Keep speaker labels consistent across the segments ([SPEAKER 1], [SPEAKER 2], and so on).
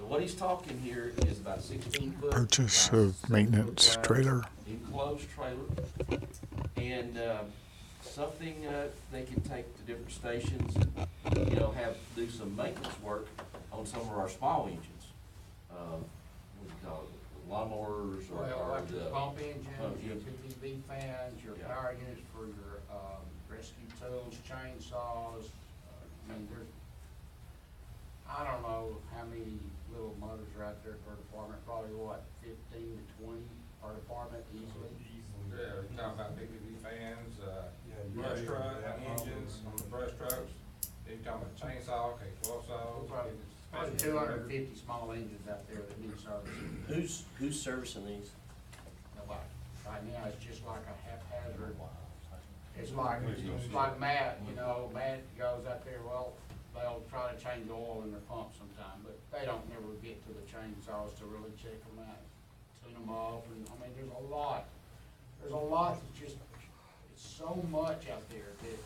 [SPEAKER 1] So what he's talking here is about 16 foot.
[SPEAKER 2] Purchase
[SPEAKER 1] by
[SPEAKER 2] of
[SPEAKER 1] 6
[SPEAKER 2] maintenance
[SPEAKER 1] foot wide
[SPEAKER 2] trailer.
[SPEAKER 1] Enclosed trailer. And, something, they can take to different stations, and, you know, do some maintenance work on some of our small engines. What do you call it, lawnmowers or
[SPEAKER 3] Electric
[SPEAKER 1] the
[SPEAKER 3] pump engines,
[SPEAKER 1] pump
[SPEAKER 3] your
[SPEAKER 1] engine.
[SPEAKER 3] 2TV fans, your
[SPEAKER 1] Yeah.
[SPEAKER 3] power units for your, rescue tools, chainsaws. I mean, there's, I don't know how many little motors are out there per department, probably what, 15 to 20 per department easily.
[SPEAKER 4] Yeah, we're talking about big EV fans, brush truck, engines on the brush trucks. You're talking about chainsaw, K-12 saws.
[SPEAKER 3] Probably 250 small engines out there that need service.
[SPEAKER 5] Who's servicing these?
[SPEAKER 3] Nobody. Right now, it's just like a haphazard. It's like Matt, you know, Matt goes out there, well, they'll try to change oil in their pump sometime, but they don't never get to the chainsaws to really check them out, tune them up, and, I mean, there's a lot that's just, it's so much out there that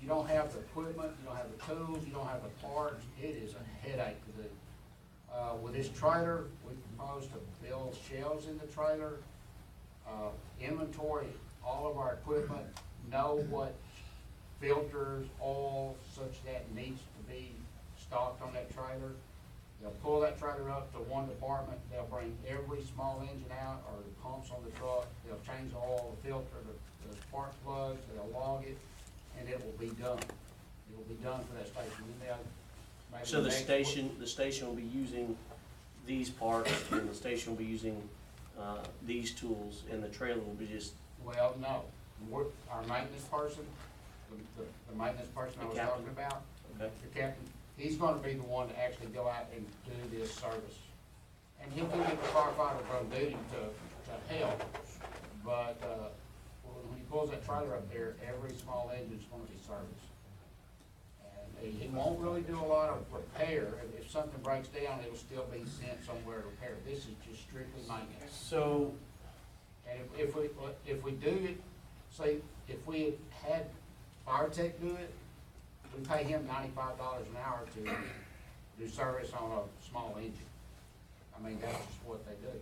[SPEAKER 3] you don't have the equipment, you don't have the tools, you don't have the parts, it is a headache to do. With this trailer, we propose to build shelves in the trailer, inventory all of our equipment, know what filters, oil, such that needs to be stocked on that trailer. They'll pull that trailer up to one department, they'll bring every small engine out, or the pumps on the truck, they'll change the oil, the filter, the spark plugs, they'll log it, and it will be done. It will be done for that station. Then they'll maybe
[SPEAKER 5] So the
[SPEAKER 3] next
[SPEAKER 5] station will be using these parts, and the station will be using, these tools, and the trailer will be just,
[SPEAKER 3] Well, no, our maintenance person, the maintenance person I was
[SPEAKER 5] The captain?
[SPEAKER 3] talking about,
[SPEAKER 5] okay?
[SPEAKER 3] the captain, he's gonna be the one to actually go out and do this service. And he can get the firefighter from duty to help, but, when he pulls that trailer up there, every small engine's gonna be serviced. And he won't really do a lot of repair. If something breaks down, it'll still be sent somewhere to repair. This is just strictly maintenance.
[SPEAKER 5] So,
[SPEAKER 3] And if we do it, say, if we had fire tech do it, we pay him $95 an hour to do service on a small engine. I mean, that's just what they do.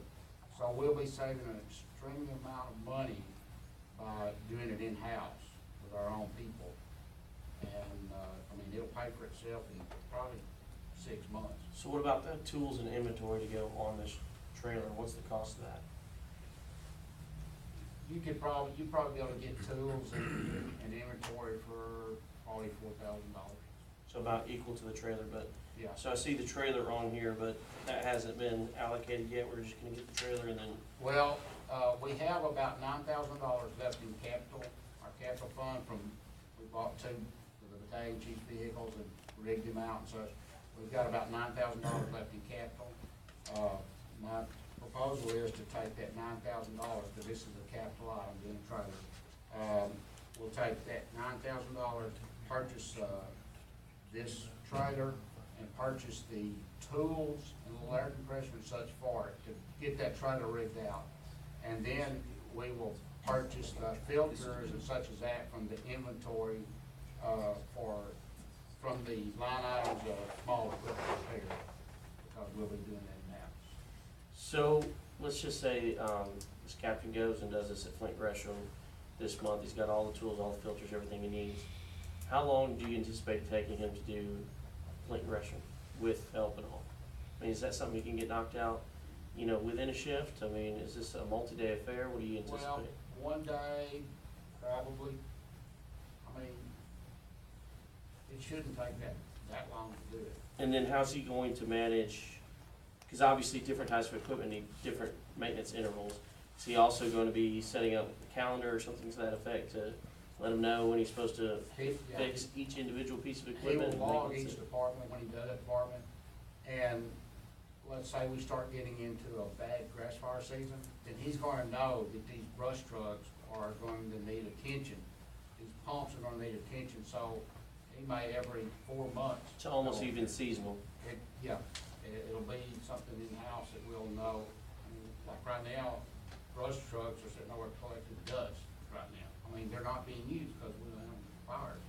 [SPEAKER 3] So we'll be saving an extreme amount of money by doing it in-house with our own people. And, I mean, it'll pay for itself in probably 6 months.
[SPEAKER 5] so what about the tools and inventory to go on this trailer? What's the cost of that?
[SPEAKER 3] You'd probably be able to get tools and inventory for probably $4,000.
[SPEAKER 5] So about equal to the trailer, but,
[SPEAKER 3] Yeah.
[SPEAKER 5] so I see the trailer on here, but that hasn't been allocated yet. We're just gonna get the trailer and then,
[SPEAKER 3] Well, we have about $9,000 left in capital, our capital fund we bought 2 of the battalion chief vehicles and rigged them out and such. We've got about $9,000 left in capital. My proposal is to take that $9,000, because this is a capital item, being a trailer. We'll take that $9,000, purchase, this trailer, and purchase the tools and the air compressor and such for it, to get that trailer rigged out. And then we will purchase the filters and such as that from the inventory, from the line items of small equipment repair, because we'll be doing that now.
[SPEAKER 5] so, let's just say, this captain goes and does this at Flint Gresham this month. He's got all the tools, all the filters, everything he needs. How long do you anticipate taking him to do Flint Gresham with help and all? I mean, is that something you can get knocked out, you know, within a shift? I mean, is this a multi-day affair? What do you anticipate?
[SPEAKER 3] Well, one day, probably. I mean, it shouldn't take that long to do it.
[SPEAKER 5] And then how's he going to manage, because obviously different types of equipment need different maintenance intervals. Is he also going to be setting up a calendar or something to that effect to let him know when he's supposed to fix each individual piece of
[SPEAKER 3] He
[SPEAKER 5] equipment?
[SPEAKER 3] will
[SPEAKER 5] and
[SPEAKER 3] log
[SPEAKER 5] maintenance
[SPEAKER 3] each
[SPEAKER 5] it?
[SPEAKER 3] department when he does that department, and let's say we start getting into a bad grass fire season, then he's gonna know that these brush trucks are going to need attention. These pumps are gonna need attention, so he may every 4 months.
[SPEAKER 5] It's almost
[SPEAKER 3] go.
[SPEAKER 5] even seasonal.
[SPEAKER 3] It'll be something in-house that we'll know. I mean, like right now, brush trucks are sitting over collecting dust right now. I mean, they're not being used because we don't have fires.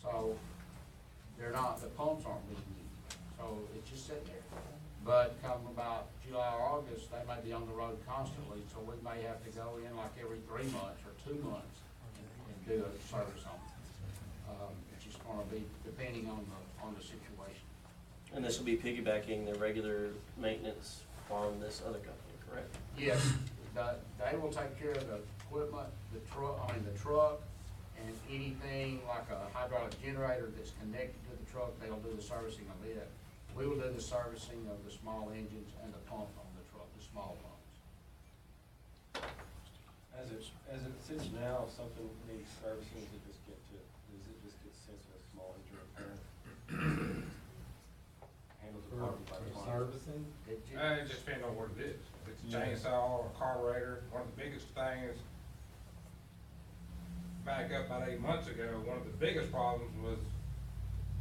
[SPEAKER 3] So, the pumps aren't being used. So so it's just sitting there. But come about July or August, they may be on the road constantly, so we may have to go in like every 3 months or 2 months and do a service on it. It's just gonna be depending on the situation.
[SPEAKER 5] And this will be piggybacking the regular maintenance on this other company, correct?
[SPEAKER 3] Yes, they will take care of the equipment, the truck, and anything like a hydraulic generator that's connected to the truck, they'll do the servicing of it. We will do the servicing of the small engines and the pump on the truck, the small pumps.
[SPEAKER 2] As it sits now, if something needs servicing, does it just get sent to a small engine repair? Handled the part by the client?
[SPEAKER 6] Servicing?
[SPEAKER 3] It ju-
[SPEAKER 4] It just depends on what it is. If it's a chainsaw or a carburetor, one of the biggest things, back up about 8 months ago, one of the biggest problems was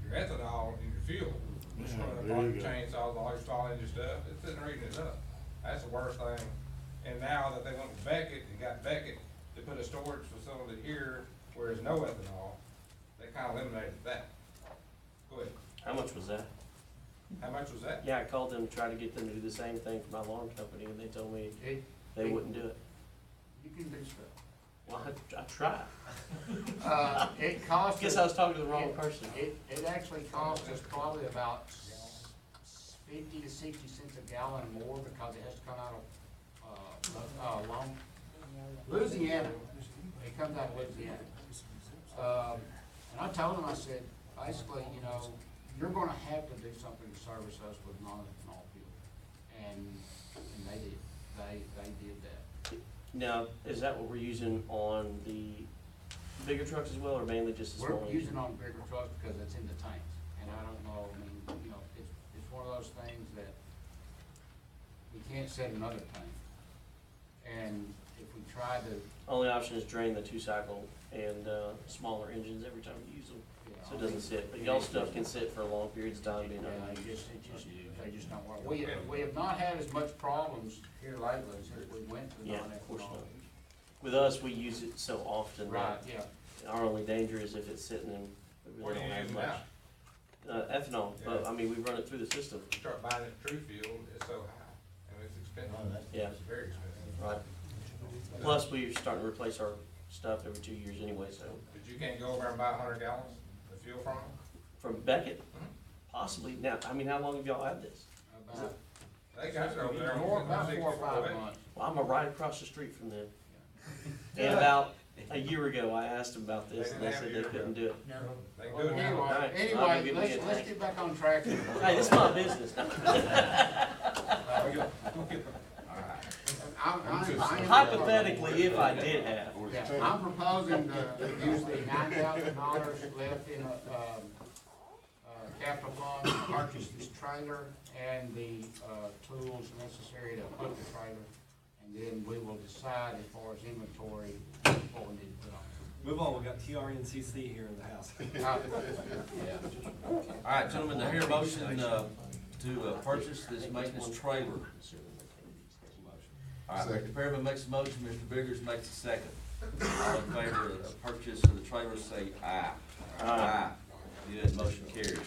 [SPEAKER 4] your ethanol in your fuel. Just running up all your chainsaws, all your small engine stuff, it's sitting reading it up. That's the worst thing. And now that they went to Beckett and got Beckett to put a storage facility here where there's no ethanol, they kinda eliminated that. Go ahead.
[SPEAKER 5] How much was that?
[SPEAKER 4] How much was that?
[SPEAKER 5] Yeah, I called them to try to get them to do the same thing for my alarm company, and they told me they wouldn't do it.
[SPEAKER 3] You can do stuff.
[SPEAKER 5] Well, I tried.
[SPEAKER 3] It costs.
[SPEAKER 5] Guess I was talking to the wrong person.
[SPEAKER 3] It actually costs us probably about 50 to 60 cents a gallon more because it has to come out of, Louisiana. It comes out of Louisiana. And I told them, I said, basically, you know, you're gonna have to do something to service us with non-ethanol fuel. And they did. They did that.
[SPEAKER 5] Now, is that what we're using on the bigger trucks as well, or mainly just the small
[SPEAKER 3] We're
[SPEAKER 5] engine?
[SPEAKER 3] using on bigger trucks because it's in the tanks, and I don't know, I mean, you know, it's one of those things that we can't set another tank. And if we try to,
[SPEAKER 5] Only option is drain the 2-cycle and smaller engines every time you use them,
[SPEAKER 3] you know,
[SPEAKER 5] so it doesn't sit. But y'all stuff can sit for long periods of time being
[SPEAKER 3] yeah,
[SPEAKER 5] unused.
[SPEAKER 3] they just don't work. We have not had as much problems here lately since we went to
[SPEAKER 5] Yeah, of course
[SPEAKER 3] non-ethanol.
[SPEAKER 5] not. With us, we use it so often
[SPEAKER 3] Right,
[SPEAKER 5] that
[SPEAKER 3] yeah.
[SPEAKER 5] our only danger is if it's sitting and we
[SPEAKER 4] What
[SPEAKER 5] really
[SPEAKER 4] do
[SPEAKER 5] don't
[SPEAKER 4] you
[SPEAKER 5] have
[SPEAKER 4] use
[SPEAKER 5] much.
[SPEAKER 4] now?
[SPEAKER 5] Ethanol, but
[SPEAKER 4] Yeah.
[SPEAKER 5] I mean, we run it through the system,
[SPEAKER 4] You start buying it true fuel, it's so high, and it's expensive.
[SPEAKER 5] Yeah.
[SPEAKER 4] It's very expensive.
[SPEAKER 5] right? Plus, we're starting to replace our stuff every 2 years anyway, so.
[SPEAKER 4] But you can't go over and buy 100 gallons of fuel from them?
[SPEAKER 5] From Beckett, possibly. Now, I mean, how long have y'all had this?
[SPEAKER 3] About
[SPEAKER 4] They got it over there.
[SPEAKER 3] about 4 or 5 months.
[SPEAKER 5] Well, I'm right across the street from them. And about a year ago, I asked them about this, and they said they couldn't do it.
[SPEAKER 4] They can do it now.
[SPEAKER 3] Anyway,
[SPEAKER 5] Alright, I'll
[SPEAKER 3] anyway,
[SPEAKER 5] give you a
[SPEAKER 3] let's
[SPEAKER 5] tank.
[SPEAKER 3] get back on track.
[SPEAKER 5] Hey, this is my business. Hypothetically, if I did have.
[SPEAKER 3] Yeah, I'm proposing to use the $9,000 left in capital fund to purchase this trailer and the tools necessary to put the trailer. And then we will decide as far as inventory what we need to put on.
[SPEAKER 6] Move on, we got TRNCC here in the house.
[SPEAKER 1] All right, gentlemen, I hear a motion, to purchase this maintenance trailer. All right, Mr. Perryman makes a motion, Mr. Biggers makes a second. All in favor of the purchase of the trailer, say aye. Aye. Good, motion carries.